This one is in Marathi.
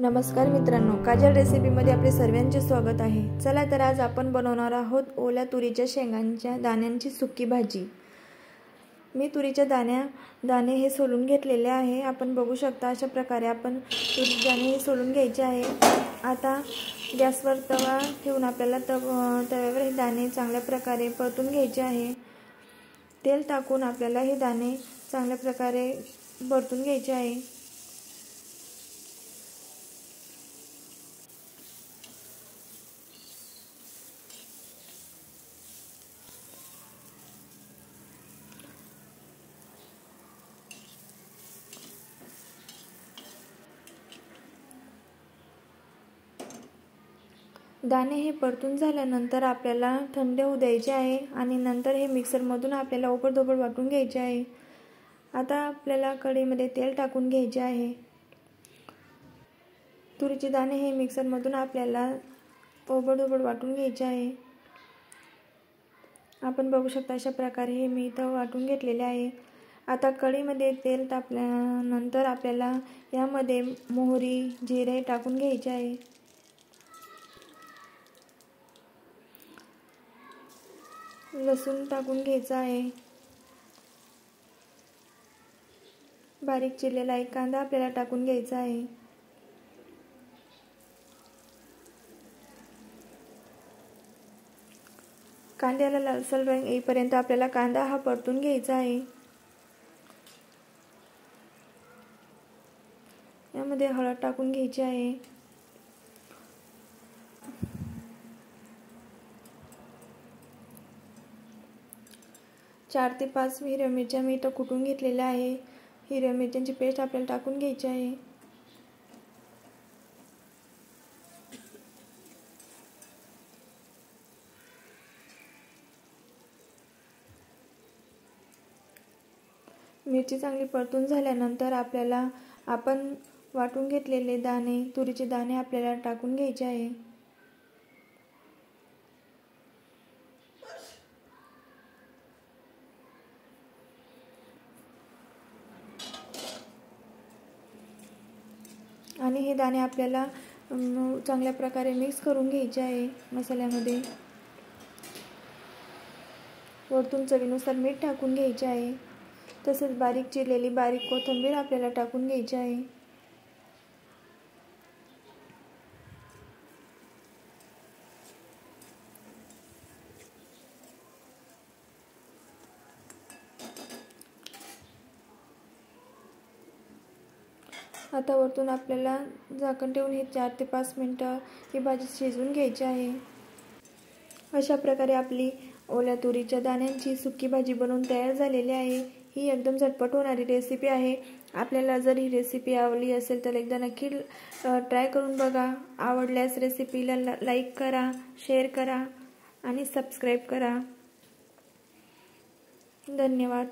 नमस्कार मित्रांनो, काजल रेसिपीमध्ये आपले सर्वांचे स्वागत आहे। चला तर आज आपण बनवणार आहोत ओल्या तुरीच्या शेंगांच्या दाण्यांची सुकी भाजी। मी तुरीच्या दाणे हे सोलून घेतलेले आहे। आपण बघू शकता अशा प्रकारे आपण तुरीचे दाणे हे सोलून घ्यायचे आहे। आता गॅसवर तवा ठेवून आपल्याला तव्यावर हे दाणे चांगल्या प्रकारे परतून घ्यायचे आहे। तेल टाकून आपल्याला हे दाणे चांगल्या प्रकारे परतून घ्यायचे आहे। दाणे हे परतून झाल्यानंतर आपल्याला थंड होऊ द्यायचे आहे आणि नंतर हे मिक्सरमधून आपल्याला ओबडधोबड वाटून घ्यायचे आहे। आता आपल्याला कढईमध्ये तेल टाकून घ्यायचे आहे। तुरीचे दाणे हे मिक्सरमधून आपल्याला ओबडधोबड वाटून घ्यायचे आहे। आपण बघू शकता अशा प्रकारे हे मी इथं वाटून घेतलेले आहे। आता कढईमध्ये तेल तापल्यानंतर आपल्याला यामध्ये मोहरी, जिरे टाकून घ्यायचे आहे। लसूण टाकून घ्यायचा आहे। बारीक चिरलेला एक कांदा आपल्याला टाकून घ्यायचा आहे। कांद्याला लालसर रंग येईपर्यंत आपल्याला कांदा हा परतून घ्यायचा आहे। यामध्ये हळद टाकून घ्यायची आहे। चार ते 5 हिरव्या मिरच्या मी इथं कुटून घेतलेल्या आहे। हिरव्या मिरच्यांची पेस्ट आपल्याला टाकून घ्यायची आहे। मिरची चांगली परतून झाल्यानंतर आपल्याला आपण वाटून घेतलेले दाणे, तुरीचे दाणे आपल्याला टाकून घ्यायचे आहे। आणि हे दाणे आपल्याला चांगल्या प्रकारे मिक्स करून घ्यायचे आहे मसाल्यामध्ये। वरतून चवीनुसार मीठ टाकून घ्यायचे आहे। तसेच बारीक चिरलेली कोथिंबीर आपल्याला टाकून घ्यायची आहे। आता वरतून आपल्याला झाकण ठेवून हे 4 ते 5 मिनिटं ही भाजी शिजवून घ्यायची आहे। अशा प्रकारे आपली ओल्या तुरीच्या दाण्यांची सुकी भाजी बनवून तयार झालेली आहे। ही एकदम झटपट होणारी रेसिपी आहे। आपल्याला जर ही रेसिपी आवडली असेल तर एकदा नक्की ट्राय करून बघा। आवडल्यास रेसिपीला लाईक करा, शेअर करा आणि सबस्क्राईब करा। धन्यवाद।